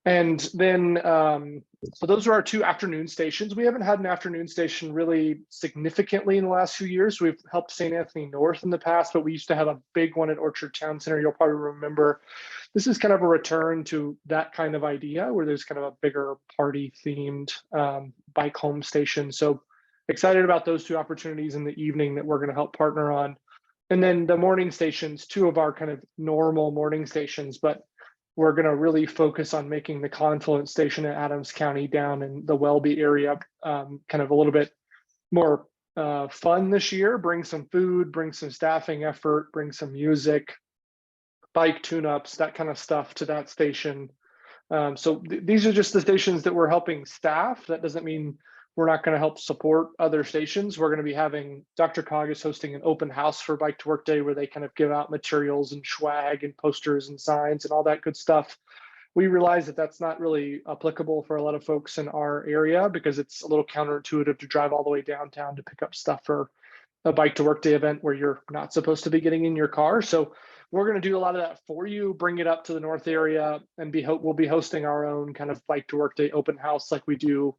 And then, so those are our 2 afternoon stations. We haven't had an afternoon station really significantly in the last few years. We've helped St. Anthony North in the past, but we used to have a big one at Orchard Town Center. You'll probably remember. This is kind of a return to that kind of idea where there's kind of a bigger party themed bike home station. So excited about those 2 opportunities in the evening that we're going to help partner on. And then the morning stations, 2 of our kind of normal morning stations, but we're going to really focus on making the Confluence station in Adams County down in the Welby area kind of a little bit more fun this year. Bring some food, bring some staffing effort, bring some music, bike tune-ups, that kind of stuff to that station. So these are just the stations that we're helping staff. That doesn't mean we're not going to help support other stations. We're going to be having Dr. Cog is hosting an open house for Bike to Work Day where they kind of give out materials and swag and posters and signs and all that good stuff. We realize that that's not really applicable for a lot of folks in our area because it's a little counterintuitive to drive all the way downtown to pick up stuff for a Bike to Work Day event where you're not supposed to be getting in your car. So we're going to do a lot of that for you, bring it up to the North area, and we'll be hosting our own kind of Bike to Work Day open house like we do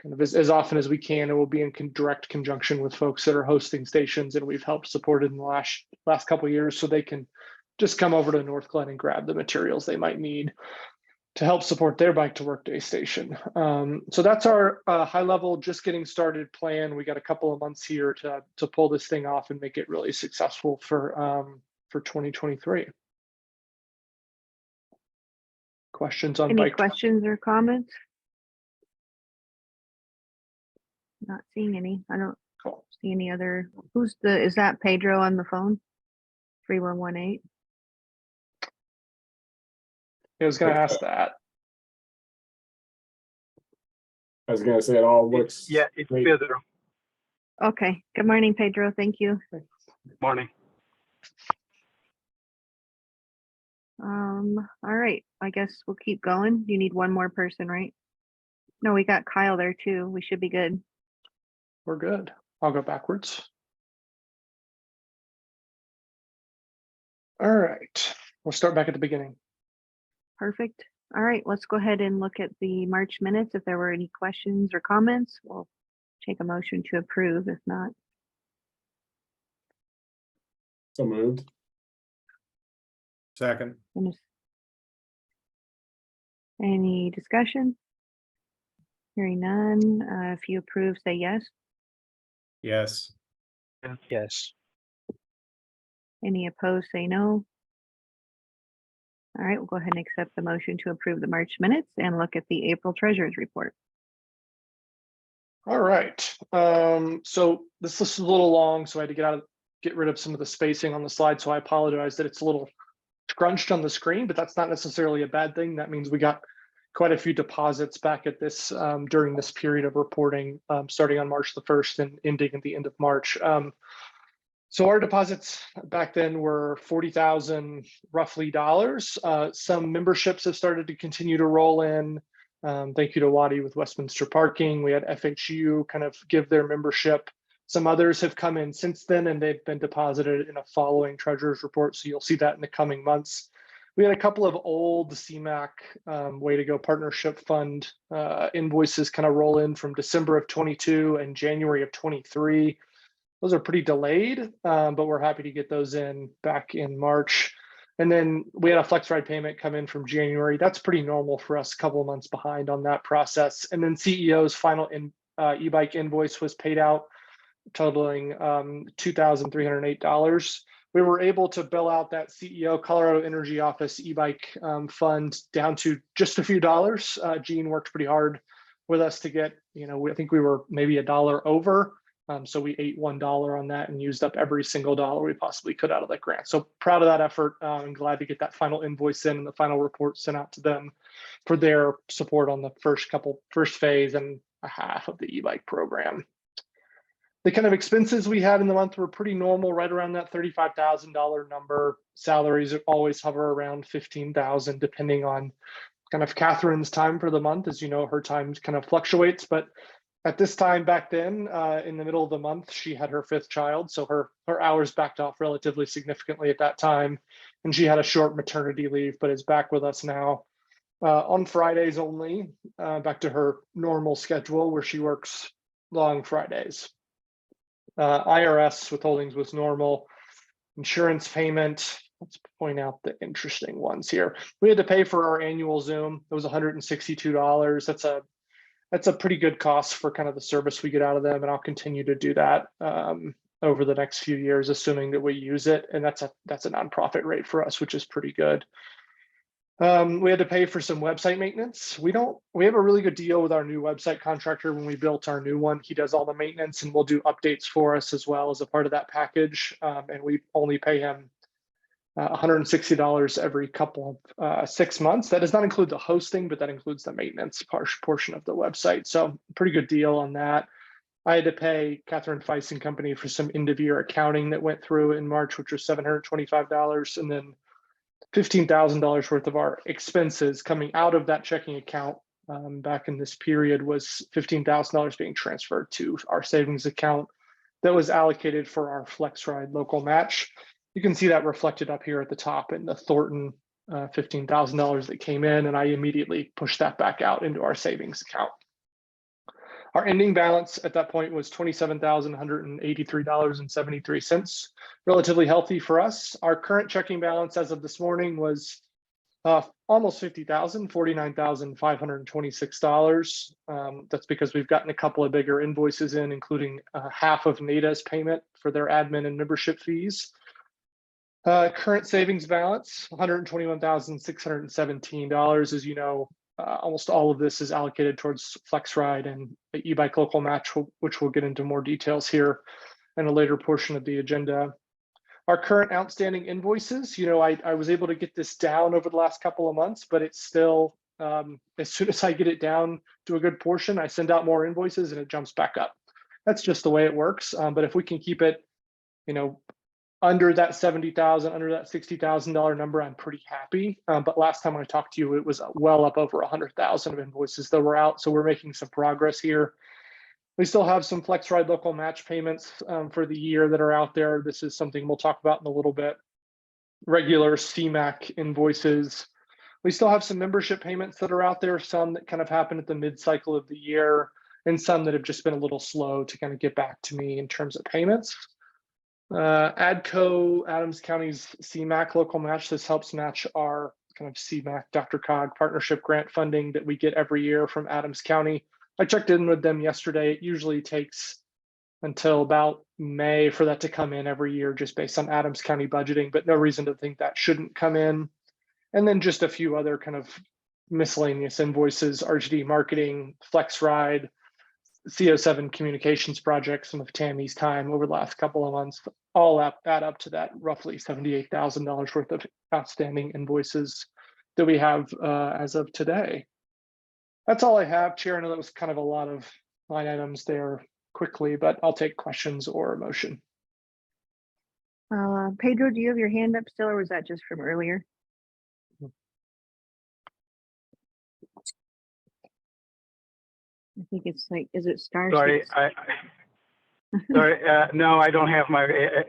kind of as often as we can. And we'll be in direct conjunction with folks that are hosting stations and we've helped supported in the last couple of years, so they can just come over to North Glen and grab the materials they might need to help support their Bike to Work Day station. So that's our high level, just getting started plan. We got a couple of months here to pull this thing off and make it really successful for 2023. Questions on any questions or comments? Not seeing any. I don't see any other. Is that Pedro on the phone? 3118. I was going to ask that. I was going to say it all looks. Yeah, it's great. Pedro. Okay. Good morning, Pedro. Thank you. Morning. All right. I guess we'll keep going. You need one more person, right? No, we got Kyle there too. We should be good. We're good. I'll go backwards. All right. We'll start back at the beginning. Perfect. All right. Let's go ahead and look at the March minutes. If there were any questions or comments, we'll take a motion to approve. If not, So moved. Second. any discussion? Hearing none. If you approve, say yes. Yes. Yes. Any opposed, say no. All right, we'll go ahead and accept the motion to approve the March minutes and look at the April treasurer's report. All right. So this list is a little long, so I had to get rid of some of the spacing on the slide. So I apologize that it's a little scrunched on the screen, but that's not necessarily a bad thing. That means we got quite a few deposits back at this during this period of reporting, starting on March the 1st and ending at the end of March. So our deposits back then were $40,000 roughly dollars. Some memberships have started to continue to roll in. Thank you to Waddy with Westminster Parking. We had FHU kind of give their membership. Some others have come in since then and they've been deposited in a following treasurer's report. So you'll see that in the coming months. We had a couple of old CMAQ Way to Go Partnership Fund invoices kind of roll in from December of 22 and January of 23. Those are pretty delayed, but we're happy to get those in back in March. And then we had a flex ride payment come in from January. That's pretty normal for us, a couple of months behind on that process. And then CEO's final e-bike invoice was paid out, totaling $2,308. We were able to bill out that CEO Colorado Energy Office e-bike fund down to just a few dollars. Gene worked pretty hard with us to get, I think we were maybe $1 over. So we ate $1 on that and used up every single dollar we possibly could out of that grant. So proud of that effort and glad to get that final invoice in and the final report sent out to them for their support on the first phase and a half of the e-bike program. The kind of expenses we had in the month were pretty normal, right around that $35,000 number. Salaries always hover around $15,000, depending on kind of Catherine's time for the month. As you know, her time kind of fluctuates, but at this time back then, in the middle of the month, she had her 5th child. So her hours backed off relatively significantly at that time. And she had a short maternity leave, but is back with us now. on Fridays only, back to her normal schedule where she works long Fridays. IRS withholdings was normal. Insurance payment, let's point out the interesting ones here. We had to pay for our annual Zoom. It was $162. That's a pretty good cost for kind of the service we get out of them, and I'll continue to do that over the next few years, assuming that we use it. And that's a nonprofit rate for us, which is pretty good. We had to pay for some website maintenance. We have a really good deal with our new website contractor. When we built our new one, he does all the maintenance and will do updates for us as well as a part of that package. And we only pay him $160 every couple of 6 months. That does not include the hosting, but that includes the maintenance portion of the website. So pretty good deal on that. I had to pay Catherine Feiss and Company for some end of year accounting that went through in March, which was $725. And then $15,000 worth of our expenses coming out of that checking account back in this period was $15,000 being transferred to our savings account that was allocated for our FlexRide local match. You can see that reflected up here at the top in the Thornton $15,000 that came in, and I immediately pushed that back out into our savings account. Our ending balance at that point was $27,183.73, relatively healthy for us. Our current checking balance as of this morning was almost $50,000, $49,526. That's because we've gotten a couple of bigger invoices in, including half of NADA's payment for their admin and membership fees. Current savings balance, $121,617. As you know, almost all of this is allocated towards FlexRide and the e-bike local match, which we'll get into more details here in a later portion of the agenda. Our current outstanding invoices, I was able to get this down over the last couple of months, but it's still, as soon as I get it down to a good portion, I send out more invoices and it jumps back up. That's just the way it works. But if we can keep it, under that $70,000, under that $60,000 number, I'm pretty happy. But last time I talked to you, it was well up over 100,000 of invoices that were out. So we're making some progress here. We still have some FlexRide local match payments for the year that are out there. This is something we'll talk about in a little bit. Regular CMAQ invoices. We still have some membership payments that are out there, some that kind of happen at the mid-cycle of the year, and some that have just been a little slow to kind of get back to me in terms of payments. ADCO, Adams County's CMAQ local match. This helps match our kind of CMAQ DRCOG partnership grant funding that we get every year from Adams County. I checked in with them yesterday. It usually takes until about May for that to come in every year, just based on Adams County budgeting, but no reason to think that shouldn't come in. And then just a few other kind of miscellaneous invoices, RGD marketing, FlexRide, CO7 communications project, some of Tammy's time over the last couple of months, all add up to that roughly $78,000 worth of outstanding invoices that we have as of today. That's all I have, Chair. I know that was kind of a lot of line items there quickly, but I'll take questions or a motion. Pedro, do you have your hand up still, or was that just from earlier? I think it's like, is it star? Sorry, six? Sorry. No, I don't have my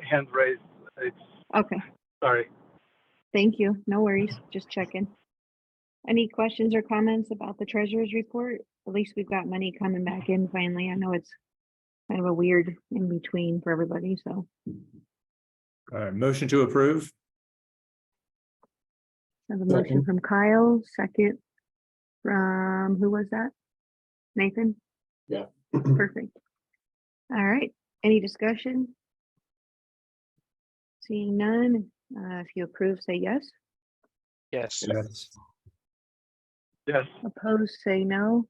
hand raised. It's Okay, sorry. thank you. No worries, just checking. Any questions or comments about the treasurer's report? At least we've got money coming back in finally. I know it's kind of a weird in between for everybody, so. Motion to approve. I have a motion Second. from Kyle, second from, who was that? Nathan? Yeah. Perfect. All right, any discussion? Seeing none, if you approve, say yes. Yes. Yes. Yes. Opposed, say no.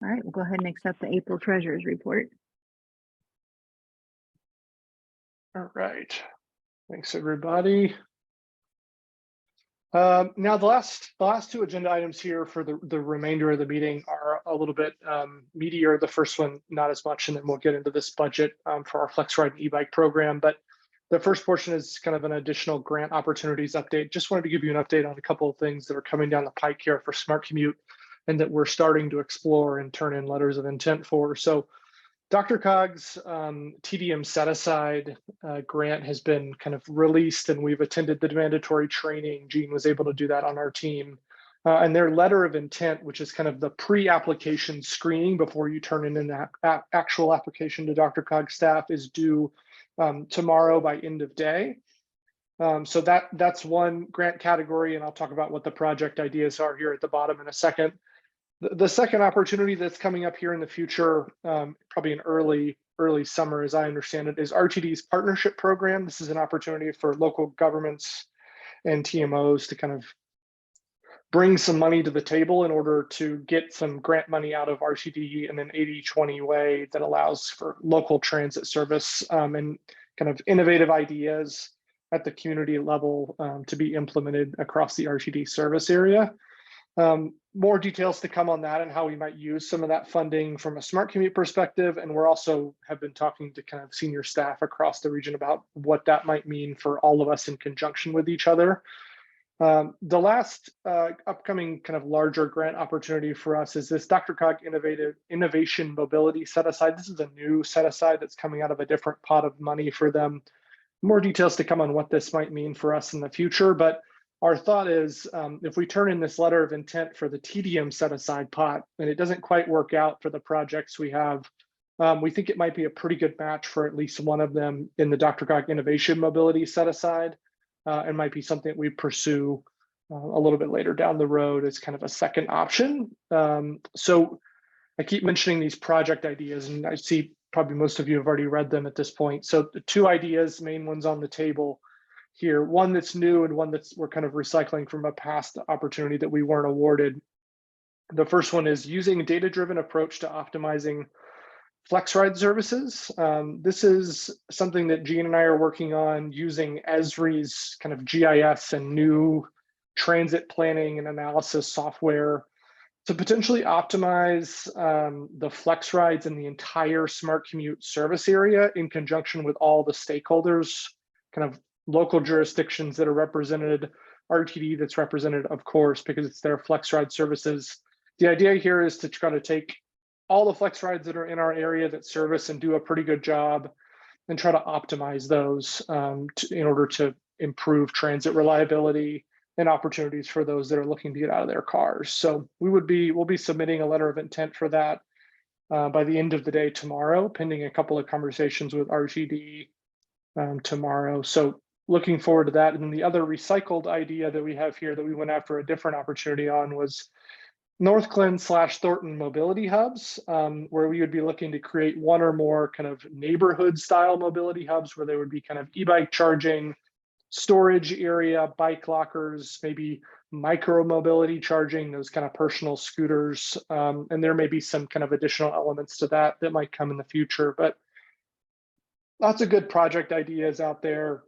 All right, we'll go ahead and accept the April treasurer's report. All right. Thanks, everybody. Now, the last two agenda items here for the remainder of the meeting are a little bit meatier. The first one, not as much, and then we'll get into this budget for our FlexRide e-bike program. But the first portion is kind of an additional grant opportunities update. Just wanted to give you an update on a couple of things that are coming down the pike here for Smart Commute and that we're starting to explore and turn in letters of intent for. So DRCOG's TDM set aside grant has been kind of released, and we've attended the mandatory training. Gene was able to do that on our team And their letter of intent, which is kind of the pre-application screening before you turn in an actual application to DRCOG staff, is due tomorrow by end of day. So that's one grant category, and I'll talk about what the project ideas are here at the bottom in a second. The second opportunity that's coming up here in the future, probably in early summer, as I understand it, is RTD's partnership program. This is an opportunity for local governments and TMOs to kind of bring some money to the table in order to get some grant money out of RTD in an 80-20 way that allows for local transit service and kind of innovative ideas at the community level to be implemented across the RTD service area. More details to come on that and how we might use some of that funding from a smart commute perspective. And we're also have been talking to kind of senior staff across the region about what that might mean for all of us in conjunction with each other. The last upcoming kind of larger grant opportunity for us is this DRCOG Innovation Mobility Set Aside. This is a new set aside that's coming out of a different pot of money for them. More details to come on what this might mean for us in the future, but our thought is if we turn in this letter of intent for the TDM set aside pot and it doesn't quite work out for the projects we have, we think it might be a pretty good match for at least one of them in the DRCOG Innovation Mobility Set Aside. And might be something that we pursue a little bit later down the road as kind of a second option. So I keep mentioning these project ideas, and I see probably most of you have already read them at this point. So the two ideas, main ones on the table here, one that's new and one that's we're kind of recycling from a past opportunity that we weren't awarded. The first one is using a data-driven approach to optimizing flex ride services. This is something that Gene and I are working on using Esri's kind of GIS and new transit planning and analysis software to potentially optimize the flex rides in the entire smart commute service area in conjunction with all the stakeholders, kind of local jurisdictions that are represented, RTD that's represented, of course, because it's their flex ride services. The idea here is to try to take all the flex rides that are in our area that service and do a pretty good job and try to optimize those in order to improve transit reliability and opportunities for those that are looking to get out of their cars. So we'll be submitting a letter of intent for that by the end of the day tomorrow, pending a couple of conversations with RTD tomorrow. So looking forward to that. And then the other recycled idea that we have here that we went after a different opportunity on was Northglenn/Thornton mobility hubs, where we would be looking to create one or more kind of neighborhood style mobility hubs where there would be kind of e-bike charging, storage area, bike lockers, maybe micro mobility charging, those kind of personal scooters. And there may be some kind of additional elements to that that might come in the future, but lots of good project ideas out there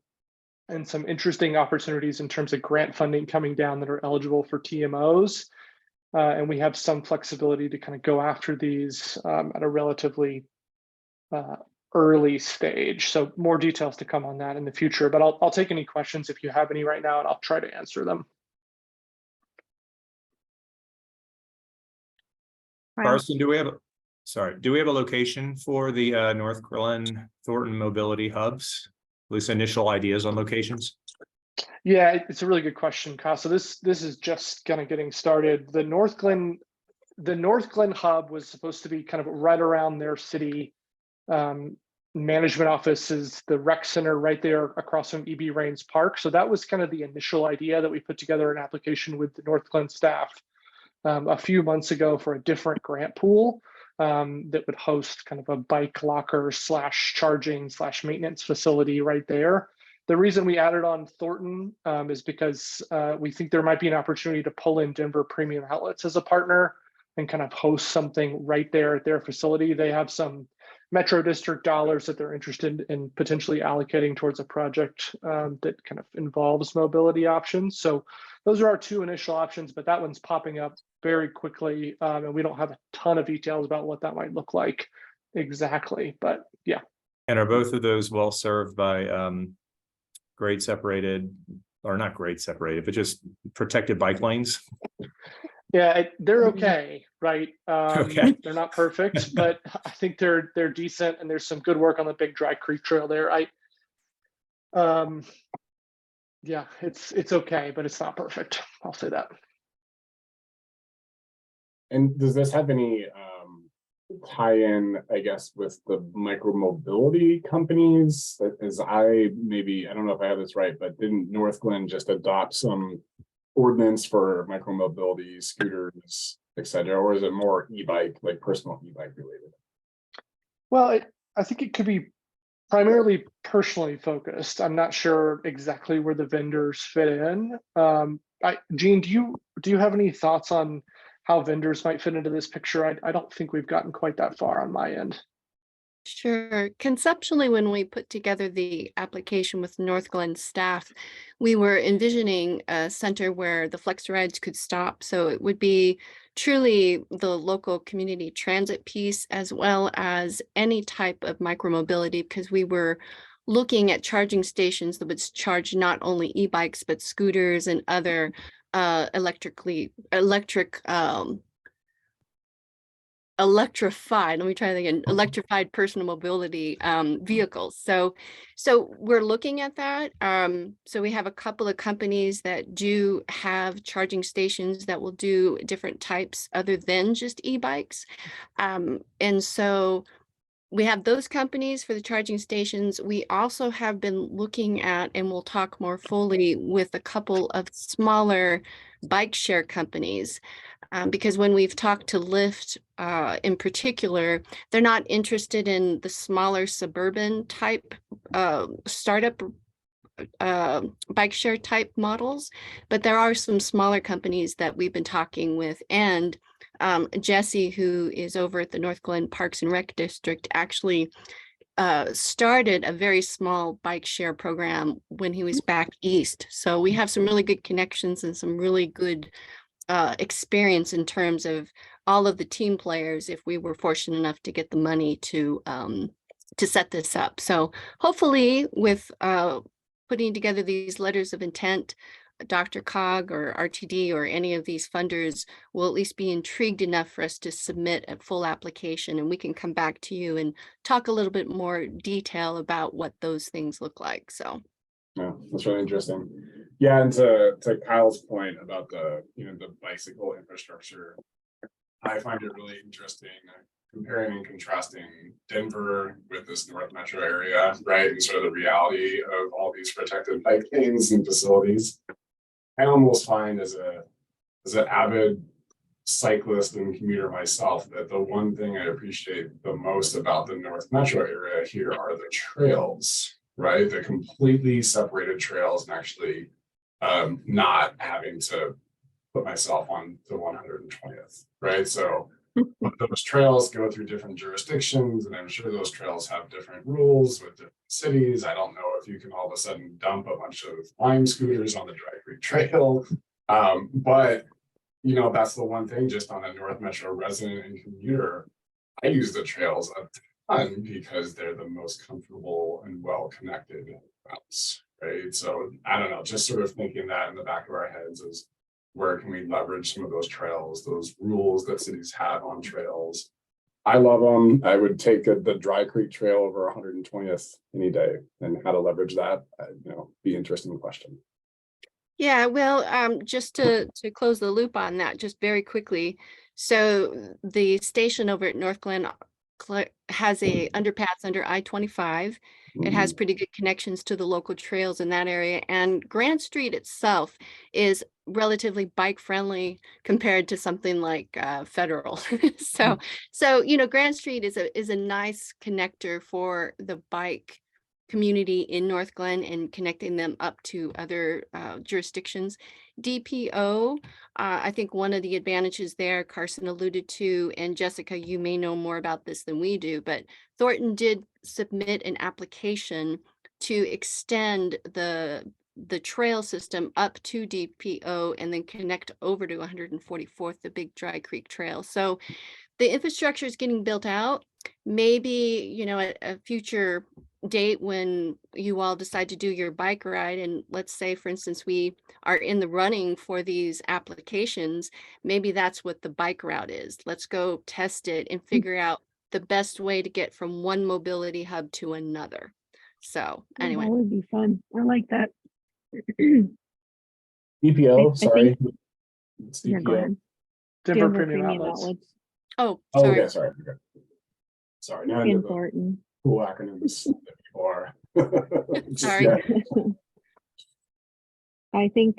and some interesting opportunities in terms of grant funding coming down that are eligible for TMOs. And we have some flexibility to kind of go after these at a relatively early stage. So more details to come on that in the future, but I'll take any questions if you have any right now, and I'll try to answer them. Carson, do we have a location for the Northglenn Thornton mobility hubs? At least initial ideas on locations? Yeah, it's a really good question, Kyle. So this is just kind of getting started. The Northglenn hub was supposed to be kind of right around their city management offices, the rec center right there across from EB Rains Park. So that was kind of the initial idea that we put together an application with the Northglenn staff a few months ago for a different grant pool that would host kind of a bike locker / charging / maintenance facility right there. The reason we added on Thornton is because we think there might be an opportunity to pull in Denver Premium Outlets as a partner and kind of host something right there at their facility. They have some Metro District dollars that they're interested in potentially allocating towards a project that kind of involves mobility options. So those are our two initial options, but that one's popping up very quickly. And we don't have a ton of details about what that might look like exactly, but yeah. And are both of those well served by grade separated, or not grade separated, but just protected bike lanes? Yeah, they're okay, right? Okay. They're not perfect, but I think they're decent, and there's some good work on the Big Dry Creek Trail there. Yeah, it's okay, but it's not perfect. I'll say that. And does this have any tie-in, I guess, with the micromobility companies? As I don't know if I have this right, but didn't North Glen just adopt some ordinance for micromobility scooters, et cetera, or is it more e-bike, like personal e-bike related? Well, I think it could be primarily personally focused. I'm not sure exactly where the vendors fit in. Gene, do you have any thoughts on how vendors might fit into this picture? I don't think we've gotten quite that far on my end. Sure. Conceptually, when we put together the application with North Glen staff, we were envisioning a center where the flex rides could stop. So it would be truly the local community transit piece, as well as any type of micromobility, because we were looking at charging stations that would charge not only e-bikes, but scooters and other electrified, let me try that again, electrified personal mobility vehicles. So we're looking at that. So we have a couple of companies that do have charging stations that will do different types other than just e-bikes. And so we have those companies for the charging stations. We also have been looking at, and we'll talk more fully with a couple of smaller bike share companies. Because when we've talked to Lyft in particular, they're not interested in the smaller suburban type startup bike share type models, but there are some smaller companies that we've been talking with. And Jesse, who is over at the North Glen Parks and Rec District, actually started a very small bike share program when he was back east. So we have some really good connections and some really good experience in terms of all of the team players if we were fortunate enough to get the money to set this up. So hopefully with putting together these letters of intent, Dr. Cog or RTD or any of these funders will at least be intrigued enough for us to submit a full application, and we can come back to you and talk a little bit more detail about what those things look like. So Yeah, that's really interesting. Yeah, and to Kyle's point about the the bicycle infrastructure, I find it really interesting comparing and contrasting Denver with this North Metro area, right? And sort of the reality of all these protected bike lanes and facilities. I almost find as an avid cyclist and commuter myself that the one thing I appreciate the most about the North Metro area here are the trails, right? The completely separated trails and actually not having to put myself on the 120th, right? So those trails go through different jurisdictions, and I'm sure those trails have different rules with different cities. I don't know if you can all of a sudden dump a bunch of Lime scooters on the Dry Creek Trail, but that's the one thing. Just on a North Metro resident and commuter, I use the trails a ton because they're the most comfortable and well-connected routes, right? So I don't know, just sort of thinking that in the back of our heads is where can we leverage some of those trails, those rules that cities have on trails. I love them. I would take the Dry Creek Trail over 120th any day, and how to leverage that, be an interesting question. yeah, well, just to close the loop on that, just very quickly. So the station over at North Glen has a underpass under I-25. It has pretty good connections to the local trails in that area, and Grand Street itself is relatively bike friendly compared to something like Federal. So Grand Street is a nice connector for the bike community in North Glen and connecting them up to other jurisdictions. DPO, I think one of the advantages there, Carson alluded to, and Jessica, you may know more about this than we do, but Thornton did submit an application to extend the trail system up to DPO and then connect over to 144th, the Big Dry Creek Trail. So the infrastructure is getting built out. Maybe, at a future date when you all decide to do your bike ride, and let's say, for instance, we are in the running for these applications, maybe that's what the bike route is. Let's go test it and figure out the best way to get from one mobility hub to another. So anyway. That would be fun. I like that. DPO, I sorry. think- It's Yeah, go DPO. ahead. Denver Premium Outlets. Oh, Oh, sorry. yeah, sorry. Okay. Sorry, now into the Important. cool acronyms that people are. Just, Sorry. yeah. I think,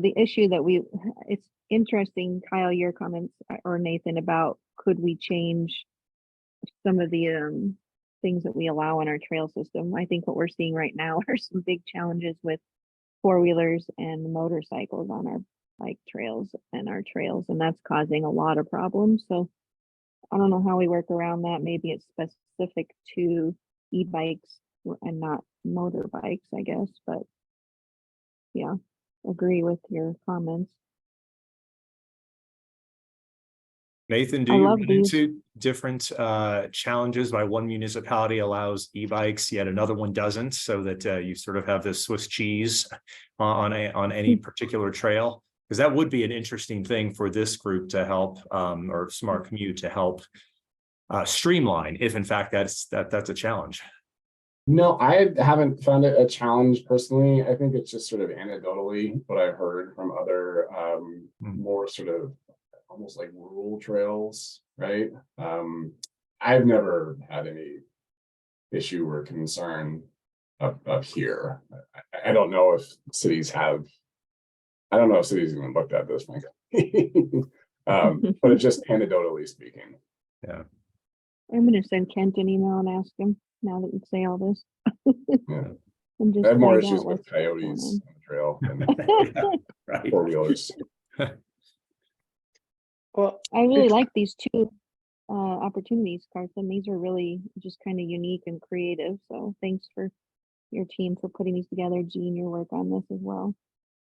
the issue that it's interesting, Kyle, your comments or Nathan about could we change some of the things that we allow on our trail system. I think what we're seeing right now are some big challenges with four-wheelers and motorcycles on our bike trails and our trails, and that's causing a lot of problems. So I don't know how we work around that. Maybe it's specific to e-bikes and not motorbikes, I guess, but yeah, agree with your comments. Nathan, do I you love run these. into different challenges by one municipality allows e-bikes, yet another one doesn't, so that you sort of have this Swiss cheese on any particular trail? Because that would be an interesting thing for this group to help, or Smart Commute to help streamline, if in fact that's a challenge. No, I haven't found it a challenge personally. I think it's just sort of anecdotally what I've heard from other more sort of almost like rural trails, right? I've never had any issue or concern up here. I don't know if cities have, I don't know if cities even looked at this, frankly. But it's just anecdotally speaking. Yeah. I'm gonna send Kent an email and ask him now that you say all this. Yeah. And just I have more find issues out with what's going coyotes on. on the trail than Yeah, right. four-wheelers. Well, I really it's- like these two opportunities, Carson. These are really just kind of unique and creative. So thanks for your team for putting these together. Jean, your work on this as well.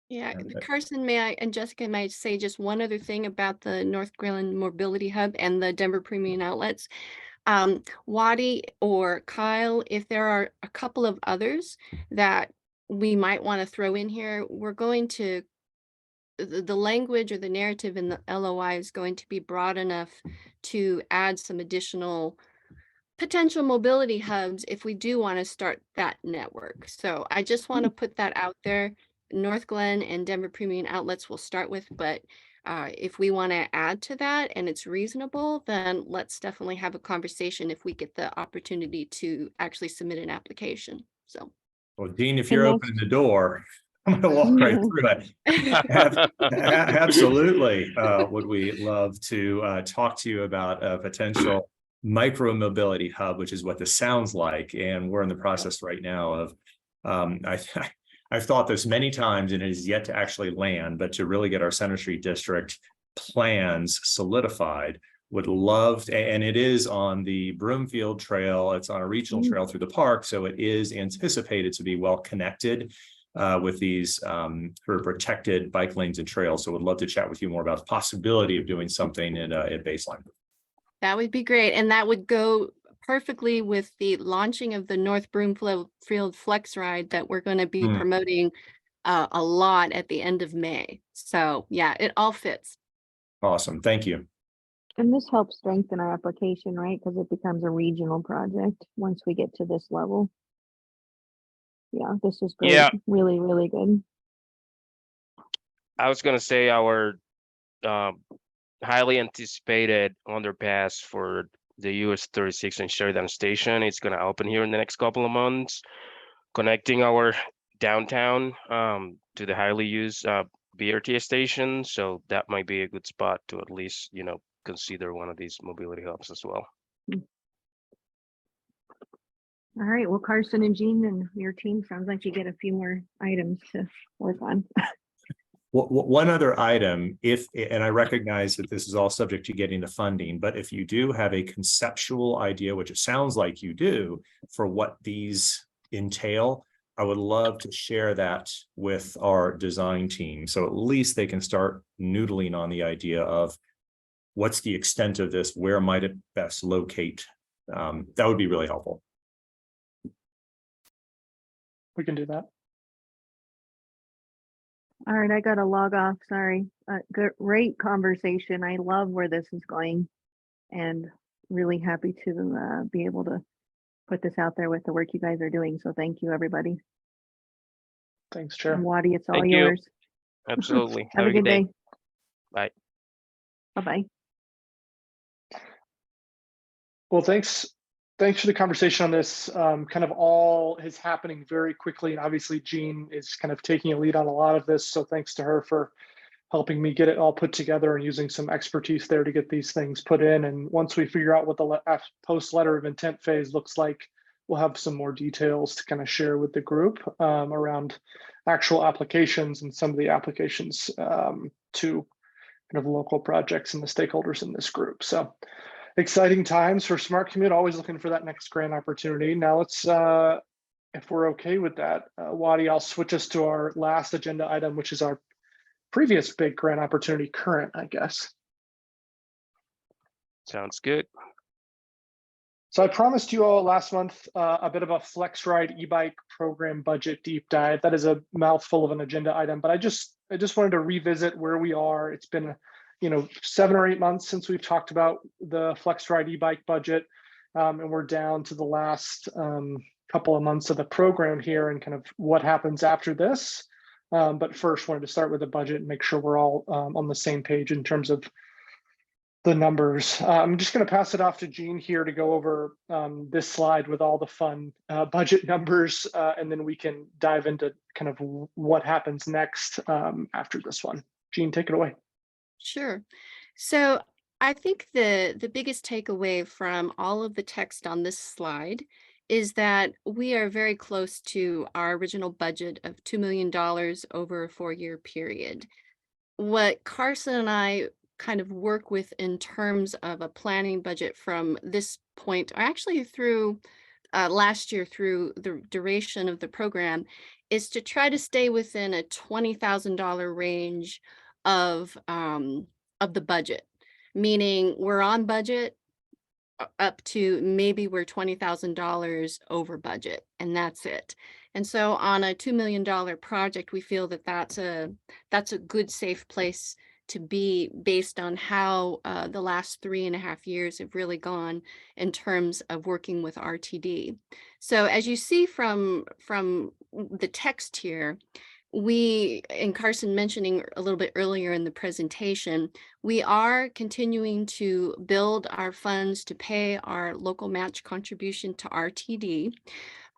Yeah, Okay. Carson, may I, and Jessica, might say just one other thing about the North Grillon Mobility Hub and the Denver Premium Outlets. Wadi or Kyle, if there are a couple of others that we might want to throw in here, we're going to, the language or the narrative in the LOI is going to be broad enough to add some additional potential mobility hubs if we do want to start that network. So I just want to put that out there. North Glen and Denver Premium Outlets will start with, but if we want to add to that and it's reasonable, then let's definitely have a conversation if we get the opportunity to actually submit an application. So. Well, Dean, if And you're that's- opening the door, I'm gonna walk right through it. Absolutely. Would we love to talk to you about a potential micro mobility hub, which is what this sounds like. And we're in the process right now of, I've thought this many times and it is yet to actually land, but to really get our Center Street District plans solidified, would love to, and it is on the Broomfield Trail. It's on a regional trail through the park. So it is anticipated to be well connected with these sort of protected bike lanes and trails. So would love to chat with you more about the possibility of doing something at Baseline. That would be great. And that would go perfectly with the launching of the North Broomfield Flex Ride that we're going to be promoting a lot at the end of May. So yeah, it all fits. Awesome. Thank you. And this helps strengthen our application, right? Because it becomes a regional project once we get to this level. Yeah, this is great. Yeah. Really, really good. I was gonna say our highly anticipated underpass for the US 36 and Sheridan Station. It's gonna open here in the next couple of months, connecting our downtown to the highly used BRT station. So that might be a good spot to at least, consider one of these mobility hubs as well. All right. Well, Carson and Jean and your team sounds like you get a few more items to work on. One other item, and I recognize that this is all subject to getting the funding, but if you do have a conceptual idea, which it sounds like you do, for what these entail, I would love to share that with our design team. So at least they can start noodling on the idea of what's the extent of this, where might it best locate? That would be really helpful. We can do that. All right, I gotta log off. Sorry. Great conversation. I love where this is going, and really happy to be able to put this out there with the work you guys are doing. So thank you, everybody. Thanks, Chair. And Wadi, it's all Thank you. yours. Absolutely. Have a good day. Bye. Bye-bye. Well, thanks for the conversation on this. Kind of all is happening very quickly, and obviously Jean is kind of taking a lead on a lot of this. So thanks to her for helping me get it all put together and using some expertise there to get these things put in. And once we figure out what the post letter of intent phase looks like, we'll have some more details to kind of share with the group around actual applications and some of the applications to kind of local projects and the stakeholders in this group. So exciting times for Smart Commute, always looking for that next grant opportunity. Now let's, if we're okay with that, Wadi, I'll switch us to our last agenda item, which is our previous big grant opportunity, current, I guess. Sounds good. So I promised you all last month a bit of a FlexRide e-bike program budget deep dive. That is a mouthful of an agenda item, but I just wanted to revisit where we are. It's been 7 or 8 months since we've talked about the FlexRide e-bike budget, and we're down to the last couple of months of the program here and kind of what happens after this. But first, wanted to start with the budget and make sure we're all on the same page in terms of the numbers. I'm just going to pass it off to Jean here to go over this slide with all the fun budget numbers, and then we can dive into kind of what happens next after this one. Jean, take it away. Sure. So I think the biggest takeaway from all of the text on this slide is that we are very close to our original budget of $2 million over a 4-year period. What Carson and I kind of work with in terms of a planning budget from this point, actually through last year, through the duration of the program, is to try to stay within a $20,000 range of the budget, meaning we're on budget up to maybe we're $20,000 over budget, and that's it. And so on a $2 million project, we feel that that's a good, safe place to be based on how the last 3.5 years have really gone in terms of working with RTD. So as you see from the text here, we, and Carson mentioning a little bit earlier in the presentation, we are continuing to build our funds to pay our local match contribution to RTD.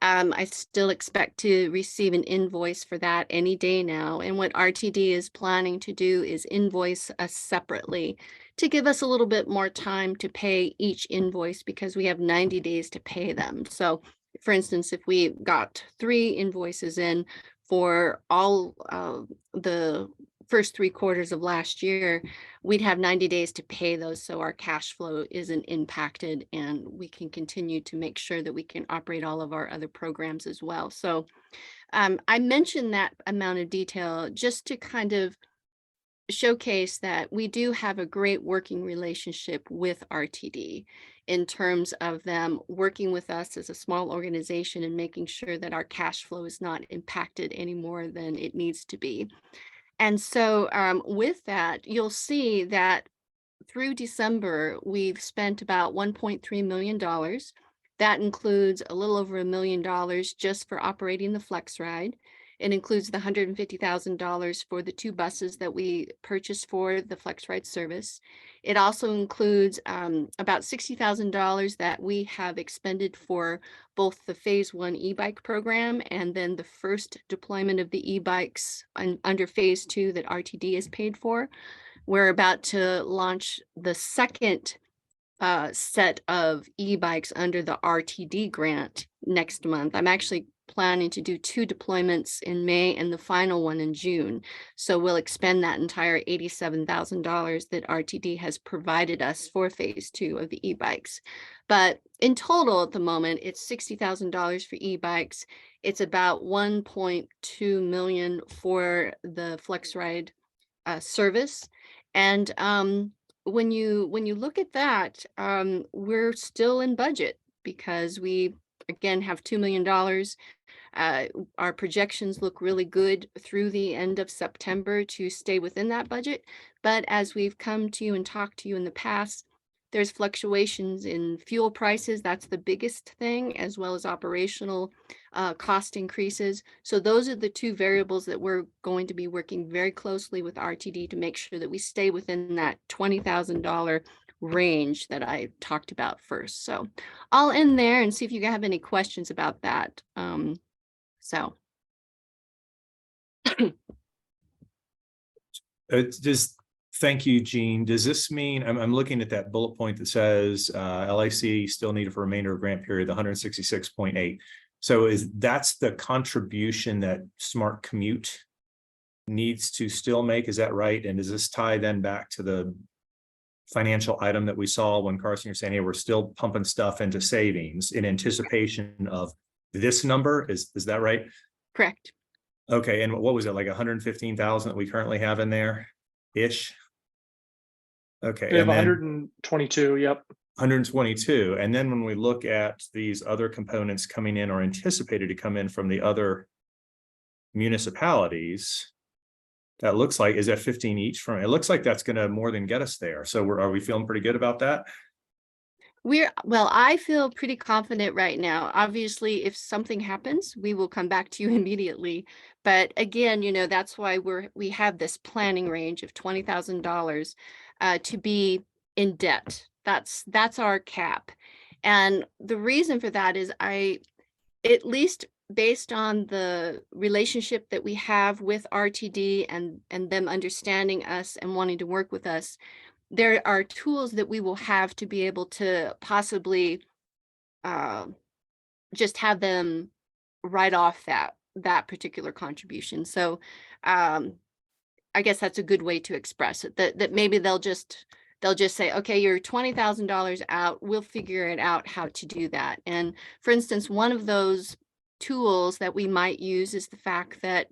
I still expect to receive an invoice for that any day now. And what RTD is planning to do is invoice us separately to give us a little bit more time to pay each invoice, because we have 90 days to pay them. So for instance, if we got 3 invoices in for all the first 3 quarters of last year, we'd have 90 days to pay those, so our cash flow isn't impacted and we can continue to make sure that we can operate all of our other programs as well. So I mentioned that amount of detail just to kind of showcase that we do have a great working relationship with RTD in terms of them working with us as a small organization and making sure that our cash flow is not impacted any more than it needs to be. And so with that, you'll see that through December, we've spent about $1.3 million. That includes a little over $1 million just for operating the FlexRide. It includes the $150,000 for the 2 buses that we purchased for the FlexRide service. It also includes about $60,000 that we have expended for both the phase 1 e-bike program and then the first deployment of the e-bikes under phase 2 that RTD is paid for. We're about to launch the second set of e-bikes under the RTD grant next month. I'm actually planning to do 2 deployments in May and the final one in June. So we'll expend that entire $87,000 that RTD has provided us for phase 2 of the e-bikes. But in total at the moment, it's $60,000 for e-bikes. It's about $1.2 million for the FlexRide service. And when you look at that, we're still in budget because we again have $2 million. Our projections look really good through the end of September to stay within that budget. But as we've come to you and talked to you in the past, there's fluctuations in fuel prices. That's the biggest thing, as well as operational cost increases. So those are the two variables that we're going to be working very closely with RTD to make sure that we stay within that $20,000 range that I talked about first. So I'll end there and see if you have any questions about that. So. Just thank you, Gene. Does this mean I'm looking at that bullet point that says LIC still needed for remainder of grant period, the 166.8. So that's the contribution that Smart Commute needs to still make? Is that right? And does this tie then back to the financial item that we saw when Carson, you're saying, hey, we're still pumping stuff into savings in anticipation of this number? Is that right? Correct. Okay, and what was it, like 115,000 that we currently have in there ish? Okay, We have and then 122. Yep. 122. And then when we look at these other components coming in or anticipated to come in from the other municipalities, that looks like, is that 15 each from, it looks like that's going to more than get us there. So are we feeling pretty good about that? Well, I feel pretty confident right now. Obviously, if something happens, we will come back to you immediately. But again, that's why we have this planning range of $20,000 to be in debt. That's our cap. And the reason for that is at least based on the relationship that we have with RTD and them understanding us and wanting to work with us, there are tools that we will have to be able to possibly just have them write off that particular contribution. So I guess that's a good way to express it, that maybe they'll just say, okay, you're $20,000 out. We'll figure it out how to do that. And for instance, one of those tools that we might use is the fact that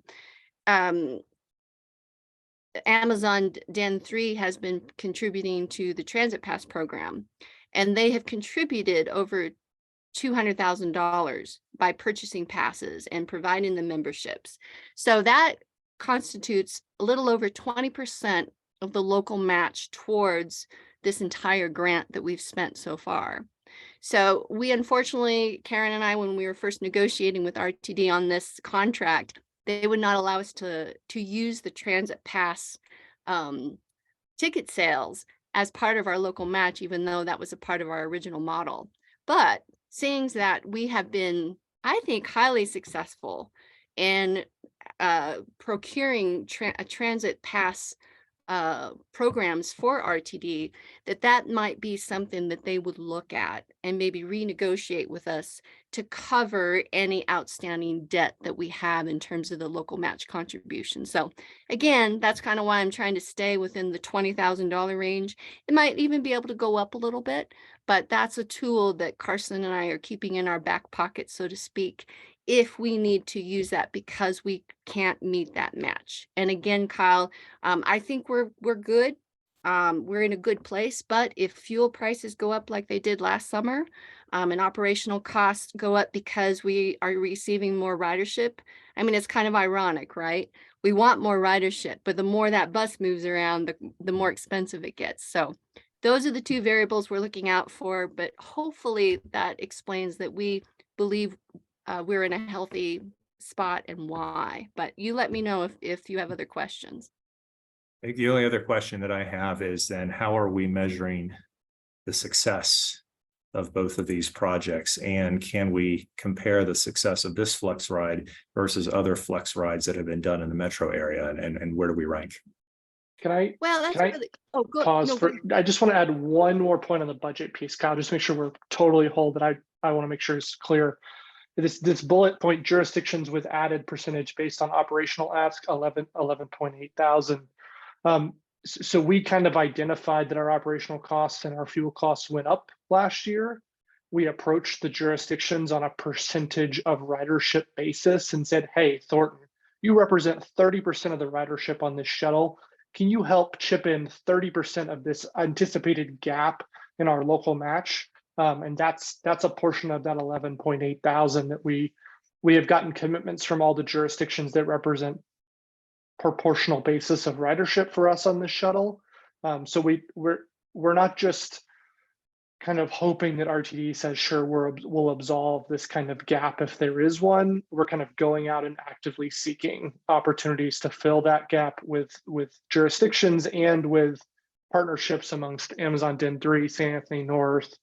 Amazon Den 3 has been contributing to the Transit Pass program, and they have contributed over $200,000 by purchasing passes and providing the memberships. So that constitutes a little over 20% of the local match towards this entire grant that we've spent so far. So we unfortunately, Karen and I, when we were first negotiating with RTD on this contract, they would not allow us to use the Transit Pass ticket sales as part of our local match, even though that was a part of our original model. But seeing that we have been, I think, highly successful in procuring Transit Pass programs for RTD, that might be something that they would look at and maybe renegotiate with us to cover any outstanding debt that we have in terms of the local match contribution. So again, that's kind of why I'm trying to stay within the $20,000 range. It might even be able to go up a little bit, but that's a tool that Carson and I are keeping in our back pocket, so to speak, if we need to use that because we can't meet that match. And again, Kyle, I think we're good. We're in a good place, but if fuel prices go up like they did last summer, and operational costs go up because we are receiving more ridership, I mean, it's kind of ironic, right? We want more ridership, but the more that bus moves around, the more expensive it gets. So those are the two variables we're looking out for, but hopefully that explains that we believe we're in a healthy spot and why. But you let me know if you have other questions. I think the only other question that I have is then how are we measuring the success of both of these projects? And can we compare the success of this flex ride versus other flex rides that have been done in the metro area? And where do we rank? Can I Really, pause for, I just want to add one more point on the budget piece, Kyle, just make sure we're totally whole, that I want to make sure it's clear. This bullet point, jurisdictions with added percentage based on operational ask, 11.8 thousand. So we kind of identified that our operational costs and our fuel costs went up last year. We approached the jurisdictions on a percentage of ridership basis and said, hey, Thornton, you represent 30% of the ridership on this shuttle. Can you help chip in 30% of this anticipated gap in our local match? And that's a portion of that 11.8 thousand that we have gotten commitments from all the jurisdictions that represent proportional basis of ridership for us on this shuttle. So we're not just kind of hoping that RTD says, sure, we'll absolve this kind of gap if there is one. We're kind of going out and actively seeking opportunities to fill that gap with jurisdictions and with partnerships amongst Amazon Den 3, St. Anthony North.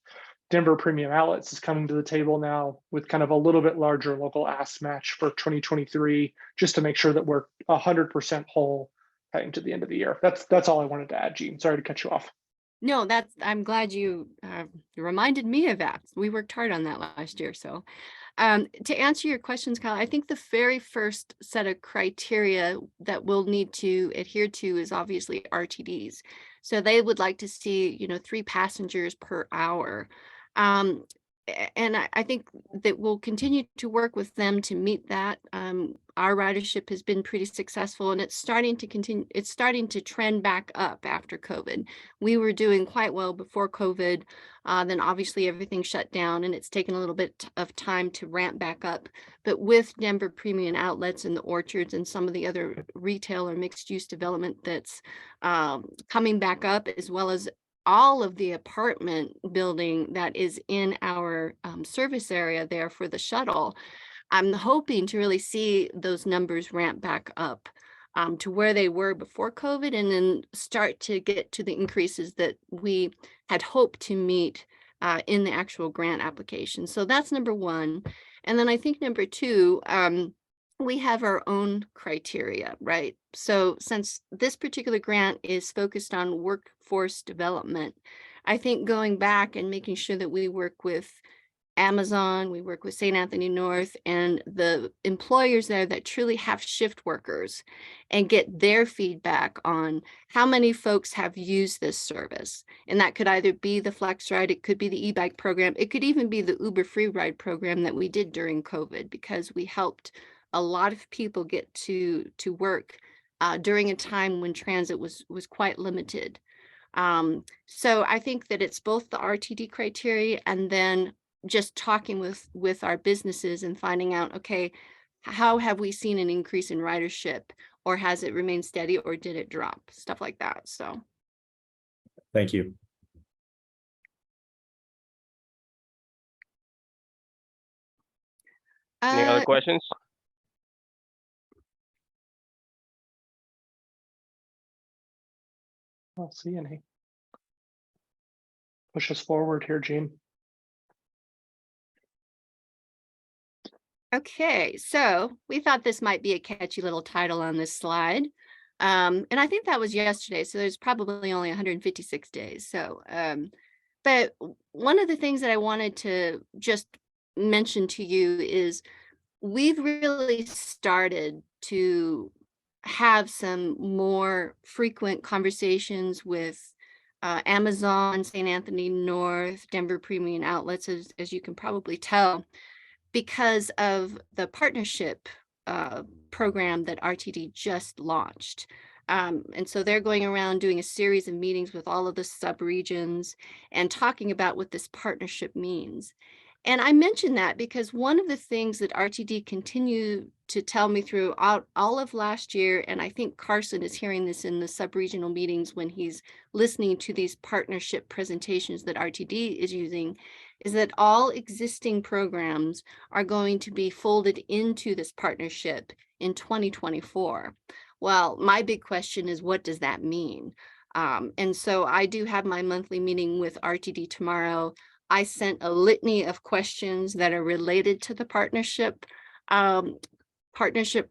Denver Premium Outlets is coming to the table now with kind of a little bit larger local ask match for 2023, just to make sure that we're 100% whole heading to the end of the year. That's all I wanted to add, Gene. Sorry to cut you off. No, I'm glad you reminded me of that. We worked hard on that last year. So to answer your questions, Kyle, I think the very first set of criteria that we'll need to adhere to is obviously RTDs. So they would like to see, 3 passengers per hour. And I think that we'll continue to work with them to meet that. Our ridership has been pretty successful, and it's starting to continue. It's starting to trend back up after COVID. We were doing quite well before COVID. Then obviously everything shut down, and it's taken a little bit of time to ramp back up. But with Denver Premium Outlets and the Orchards and some of the other retail or mixed use development that's coming back up, as well as all of the apartment building that is in our service area there for the shuttle, I'm hoping to really see those numbers ramp back up to where they were before COVID, and then start to get to the increases that we had hoped to meet in the actual grant application. So that's number one. And then I think number two, we have our own criteria, right? So since this particular grant is focused on workforce development, I think going back and making sure that we work with Amazon, we work with St. Anthony North and the employers there that truly have shift workers, and get their feedback on how many folks have used this service. And that could either be the Flex Ride, it could be the e-bike program, it could even be the Uber Free Ride program that we did during COVID, because we helped a lot of people get to work during a time when transit was quite limited. So I think that it's both the RTD criteria and then just talking with our businesses and finding out, okay, how have we seen an increase in ridership, or has it remained steady, or did it drop? Stuff like that. So Thank you. Any other questions? I don't see any. Push us forward here, Gene. Okay, so we thought this might be a catchy little title on this slide. And I think that was yesterday, so there's probably only 156 days. So, but one of the things that I wanted to just mention to you is we've really started to have some more frequent conversations with Amazon, St. Anthony North, Denver Premium Outlets, as you can probably tell, because of the partnership program that RTD just launched. And so they're going around doing a series of meetings with all of the sub-regions and talking about what this partnership means. And I mention that because one of the things that RTD continued to tell me throughout all of last year, and I think Carson is hearing this in the sub-regional meetings when he's listening to these partnership presentations that RTD is using, is that all existing programs are going to be folded into this partnership in 2024. Well, my big question is, what does that mean? And so I do have my monthly meeting with RTD tomorrow. I sent a litany of questions that are related to the partnership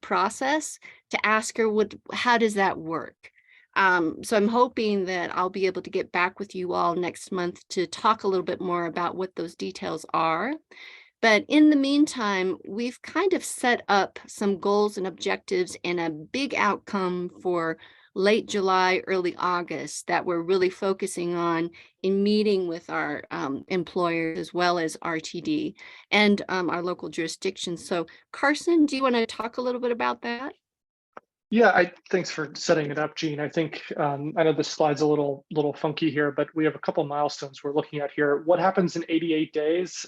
process to ask her, how does that work? So I'm hoping that I'll be able to get back with you all next month to talk a little bit more about what those details are. But in the meantime, we've kind of set up some goals and objectives and a big outcome for late July, early August that we're really focusing on in meeting with our employers as well as RTD and our local jurisdictions. So Carson, do you want to talk a little bit about that? Yeah, thanks for setting it up, Gene. I think I know this slide's a little funky here, but we have a couple milestones we're looking at here. What happens in 88 days?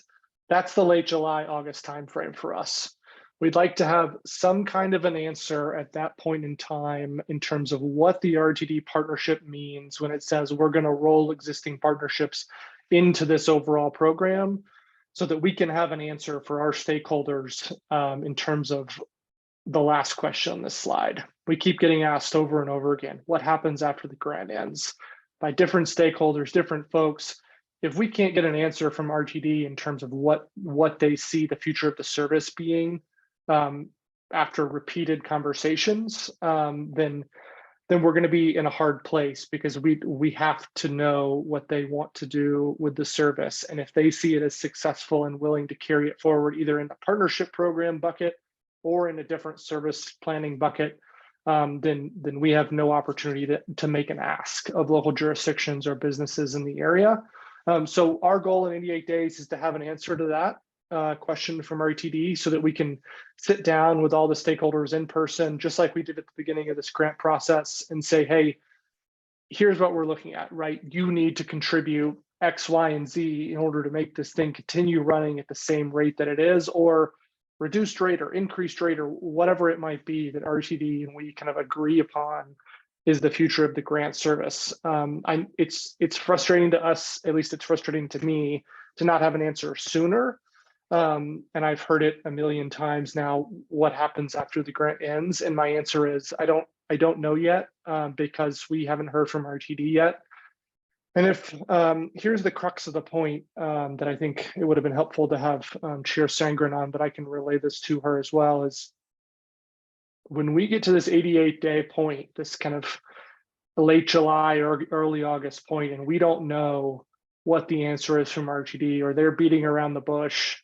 That's the late July, August timeframe for us. We'd like to have some kind of an answer at that point in time in terms of what the RTD partnership means when it says we're going to roll existing partnerships into this overall program so that we can have an answer for our stakeholders in terms of the last question on this slide. We keep getting asked over and over again, what happens after the grant ends? By different stakeholders, different folks. If we can't get an answer from RTD in terms of what they see the future of the service being after repeated conversations, then we're going to be in a hard place, because we have to know what they want to do with the service. And if they see it as successful and willing to carry it forward, either in the partnership program bucket or in a different service planning bucket, then we have no opportunity to make an ask of local jurisdictions or businesses in the area. So our goal in 88 days is to have an answer to that question from RTD, so that we can sit down with all the stakeholders in person, just like we did at the beginning of this grant process, and say, hey, here's what we're looking at, right? You need to contribute X, Y, and Z in order to make this thing continue running at the same rate that it is, or reduced rate or increased rate, or whatever it might be that RTD and we kind of agree upon is the future of the grant service. It's frustrating to us, at least it's frustrating to me, to not have an answer sooner. And I've heard it a million times now, what happens after the grant ends? And my answer is, I don't know yet, because we haven't heard from RTD yet. And if here's the crux of the point that I think it would have been helpful to have Chair Sangren on, but I can relay this to her as well, is when we get to this 88-day point, this kind of late July or early August point, and we don't know what the answer is from RTD, or they're beating around the bush,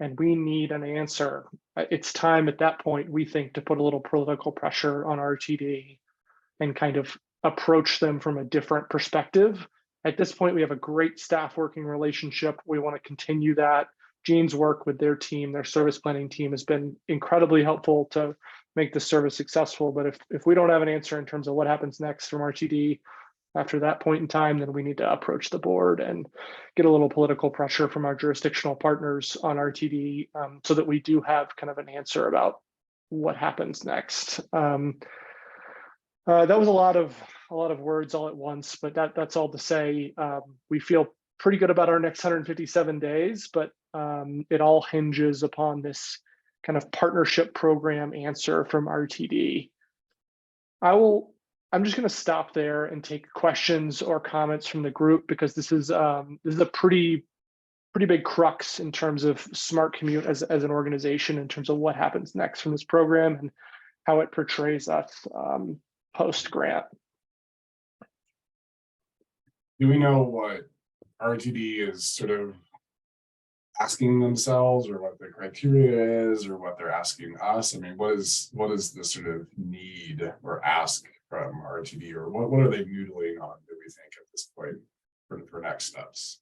and we need an answer, it's time at that point, we think, to put a little political pressure on RTD and kind of approach them from a different perspective. At this point, we have a great staff working relationship. We want to continue that. Gene's work with their team, their service planning team, has been incredibly helpful to make the service successful. But if we don't have an answer in terms of what happens next from RTD after that point in time, then we need to approach the board and get a little political pressure from our jurisdictional partners on RTD, so that we do have kind of an answer about what happens next. That was a lot of words all at once, but that's all to say. We feel pretty good about our next 157 days, but it all hinges upon this kind of partnership program answer from RTD. I'm just going to stop there and take questions or comments from the group, because this is a pretty big crux in terms of Smart Commute as an organization, in terms of what happens next from this program and how it portrays us post grant. Do we know what RTD is sort of asking themselves, or what the criteria is, or what they're asking us? I mean, what is the sort of need or ask from RTD, or what are they noodling on, do we think, at this point for next steps?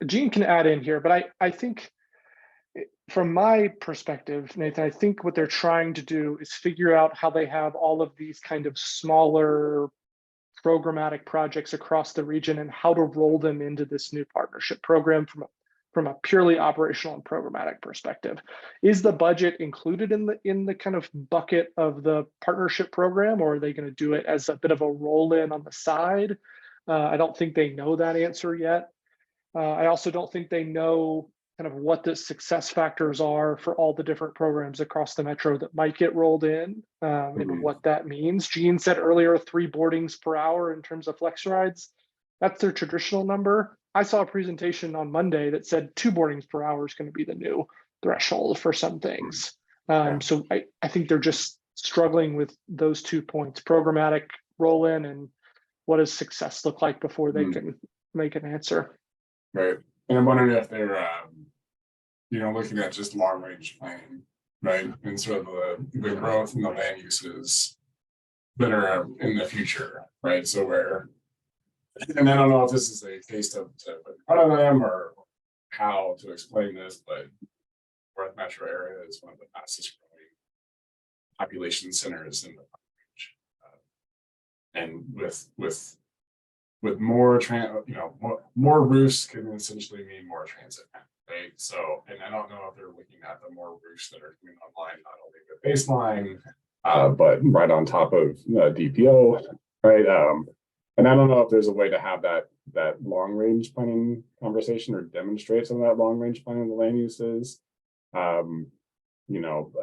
Gene can add in here, but I think from my perspective, Nathan, I think what they're trying to do is figure out how they have all of these kind of smaller programmatic projects across the region and how to roll them into this new partnership program from a purely operational and programmatic perspective. Is the budget included in the kind of bucket of the partnership program, or are they going to do it as a bit of a roll-in on the side? I don't think they know that answer yet. I also don't think they know kind of what the success factors are for all the different programs across the metro that might get rolled in, and what that means. Gene said earlier, 3 boardings per hour in terms of flex rides. That's their traditional number. I saw a presentation on Monday that said 2 boardings per hour is going to be the new threshold for some things. So I think they're just struggling with those 2 points: programmatic roll in, and what does success look like before they can make an answer. Right. And I'm wondering if they're, looking at just long range planning, right? And sort of the growth in the land uses that are in the future, right? So and I don't know if this is a case to put in front of them or how to explain this, but North Metro area is one of the fastest growing population centers in the country. And with more more roofs can essentially mean more transit, right? So, and I don't know if they're looking at the more roofs that are coming online, not only the baseline, but right on top of DPO, right? And I don't know if there's a way to have that that long range planning conversation or demonstrate some of that long range planning of the land uses. You know,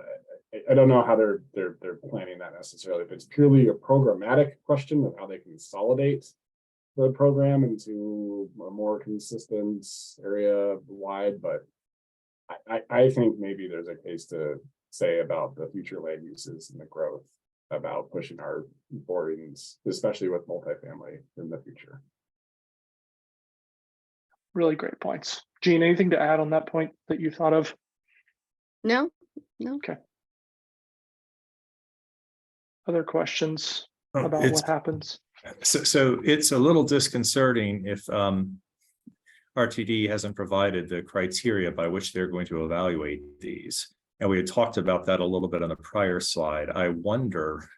I don't know how they're planning that necessarily. If it's purely a programmatic question of how they consolidate the program into a more consistent area wide, but I think maybe there's a case to say about the future land uses and the growth about pushing our boardings, especially with multifamily in the future. Really great points. Gene, anything to add on that point that you thought of? No. Other questions Oh, about it's- what happens? So it's a little disconcerting if RTD hasn't provided the criteria by which they're going to evaluate these. And we had talked about that a little bit on the prior slide. I wonder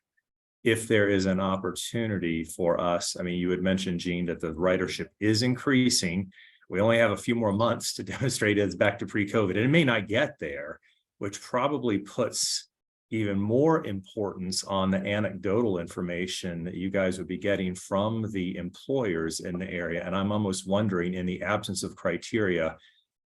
if there is an opportunity for us. I mean, you had mentioned, Gene, that the ridership is increasing. We only have a few more months to demonstrate it's back to pre-COVID, and it may not get there, which probably puts even more importance on the anecdotal information that you guys would be getting from the employers in the area. And I'm almost wondering, in the absence of criteria,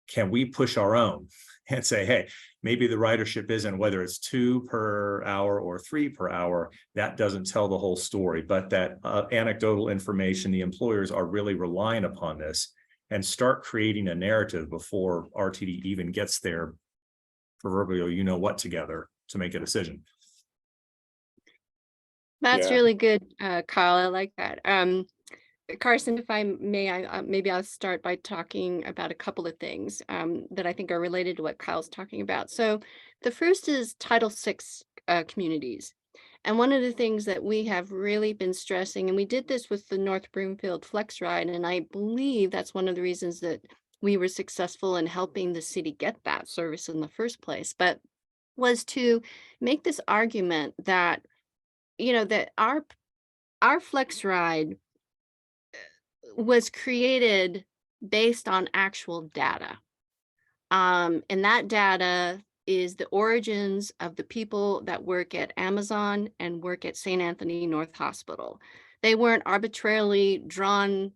can we push our own and say, hey, maybe the ridership isn't, whether it's 2 per hour or 3 per hour, that doesn't tell the whole story, but that anecdotal information, the employers are really relying upon this, and start creating a narrative before RTD even gets their proverbial you-know-what together to make a decision. That's Yeah. really good, Kyle. I like that. Carson, if I may, maybe I'll start by talking about a couple of things that I think are related to what Kyle's talking about. So the first is Title VI communities. And one of the things that we have really been stressing, and we did this with the North Broomfield Flex Ride, and I believe that's one of the reasons that we were successful in helping the city get that service in the first place, but was to make this argument that, you know, that our Flex Ride was created based on actual data. And that data is the origins of the people that work at Amazon and work at St. Anthony North Hospital. They weren't arbitrarily drawn.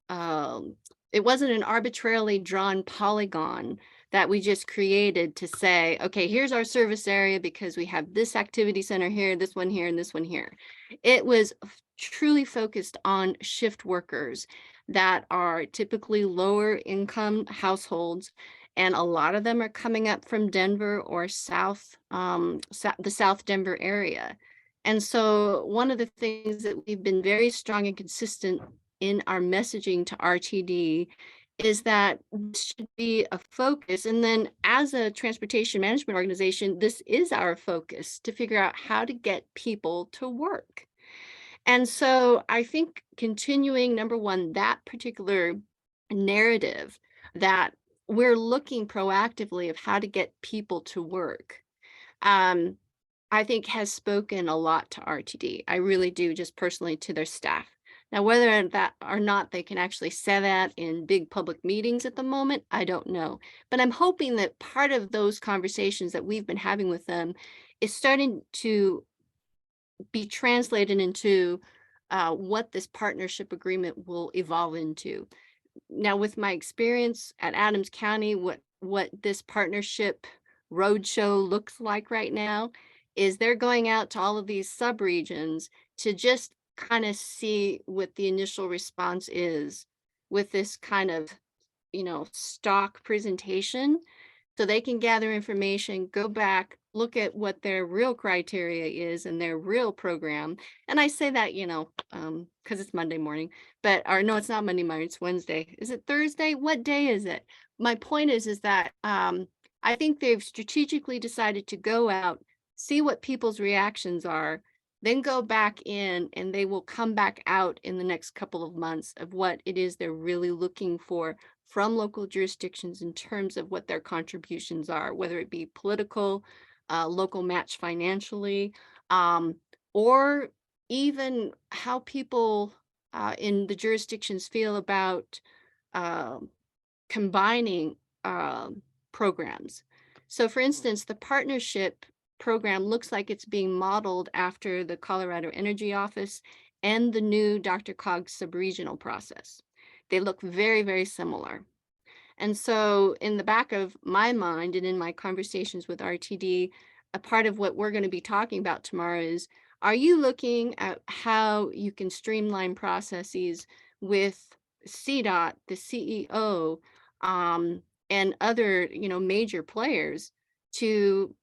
It wasn't an arbitrarily drawn polygon that we just created to say, okay, here's our service area because we have this activity center here, this one here, and this one here. It was truly focused on shift workers that are typically lower income households. And a lot of them are coming up from Denver or the South Denver area. And so one of the things that we've been very strong and consistent in our messaging to RTD is that this should be a focus. And then as a transportation management organization, this is our focus to figure out how to get people to work. And so I think continuing, number one, that particular narrative that we're looking proactively of how to get people to work, I think has spoken a lot to RTD. I really do, just personally, to their staff. Now, whether that or not they can actually say that in big public meetings at the moment, I don't know. But I'm hoping that part of those conversations that we've been having with them is starting to be translated into what this partnership agreement will evolve into. Now, with my experience at Adams County, what this partnership roadshow looks like right now is they're going out to all of these subregions to just kind of see what the initial response is with this kind of, stock presentation, so they can gather information, go back, look at what their real criteria is and their real program. And I say that, because it's Monday morning, or no, it's not Monday morning, it's Wednesday. Is it Thursday? What day is it? My point is that I think they've strategically decided to go out, see what people's reactions are, then go back in, and they will come back out in the next couple of months of what it is they're really looking for from local jurisdictions in terms of what their contributions are, whether it be political, local match financially, or even how people in the jurisdictions feel about combining programs. So for instance, the partnership program looks like it's being modeled after the Colorado Energy Office and the new DRCOG subregional process. They look very, very similar. And so in the back of my mind and in my conversations with RTD, a part of what we're going to be talking about tomorrow is, are you looking at how you can streamline processes with CDOT, the CEO, and other, major players to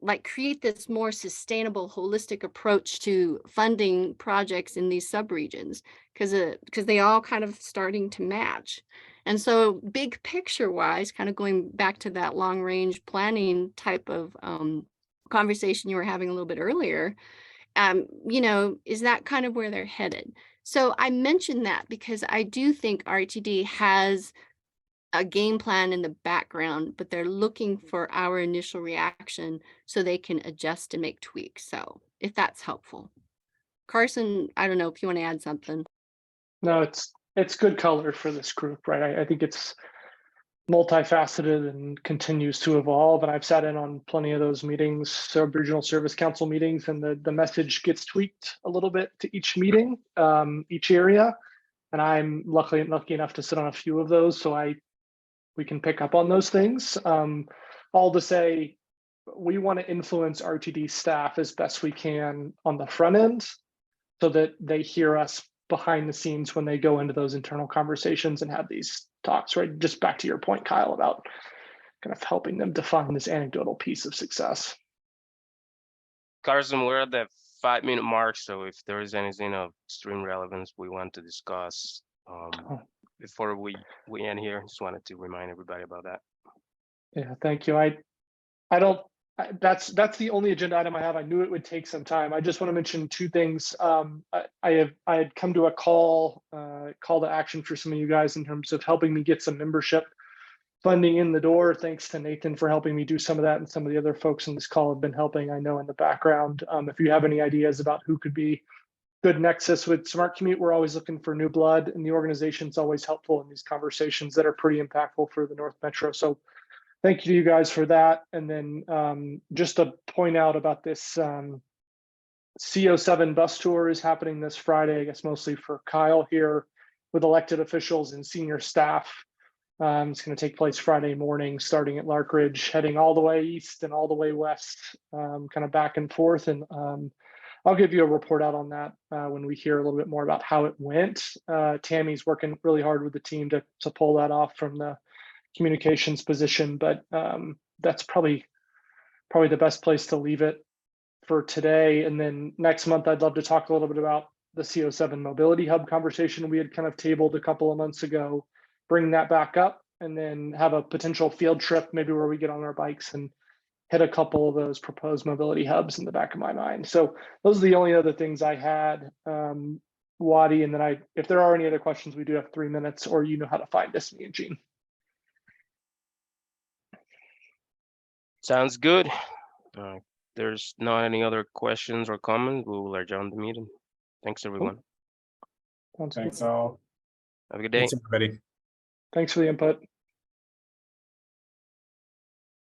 like create this more sustainable, holistic approach to funding projects in these subregions, because they all kind of starting to match. And so big picture wise, kind of going back to that long range planning type of conversation you were having a little bit earlier, is that kind of where they're headed? So I mentioned that because I do think RTD has a game plan in the background, but they're looking for our initial reaction so they can adjust and make tweaks. So if that's helpful. Carson, I don't know if you want to add something. No, it's good color for this group, right? I think it's multifaceted and continues to evolve. And I've sat in on plenty of those meetings, sub-regional service council meetings, and the message gets tweaked a little bit to each meeting, each area. And I'm lucky enough to sit on a few of those, so we can pick up on those things. All to say, we want to influence RTD staff as best we can on the front end so that they hear us behind the scenes when they go into those internal conversations and have these talks, right? Just back to your point, Kyle, about kind of helping them define this anecdotal piece of success. Carson, we're at the 5-minute mark, so if there is anything of extreme relevance we want to discuss before we end here, just wanted to remind everybody about that. Yeah, thank you. That's the only agenda item I have. I knew it would take some time. I just want to mention two things. I had come to a call to action for some of you guys in terms of helping me get some membership funding in the door. Thanks to Nathan for helping me do some of that, and some of the other folks in this call have been helping, I know, in the background. If you have any ideas about who could be good nexus with Smart Commute, we're always looking for new blood, and the organization's always helpful in these conversations that are pretty impactful for the North Metro. So thank you to you guys for that. And then just to point out about this CO7 bus tour is happening this Friday, I guess mostly for Kyle here, with elected officials and senior staff. It's going to take place Friday morning, starting at Lark Ridge, heading all the way east and all the way west, kind of back and forth. And I'll give you a report out on that when we hear a little bit more about how it went. Tammy's working really hard with the team to pull that off from the communications position, but that's probably the best place to leave it for today. And then next month, I'd love to talk a little bit about the CO7 Mobility Hub conversation we had kind of tabled a couple of months ago, bring that back up, and then have a potential field trip, maybe where we get on our bikes and hit a couple of those proposed mobility hubs in the back of my mind. So those are the only other things I had, Wadi. And then if there are any other questions, we do have 3 minutes, or you know how to find us, me and Gene. Sounds good. There's not any other questions or comments. We will adjourn the meeting. Thanks, everyone. Sounds good. Thanks all. Have a good day. Thanks, everybody. Thanks for the input.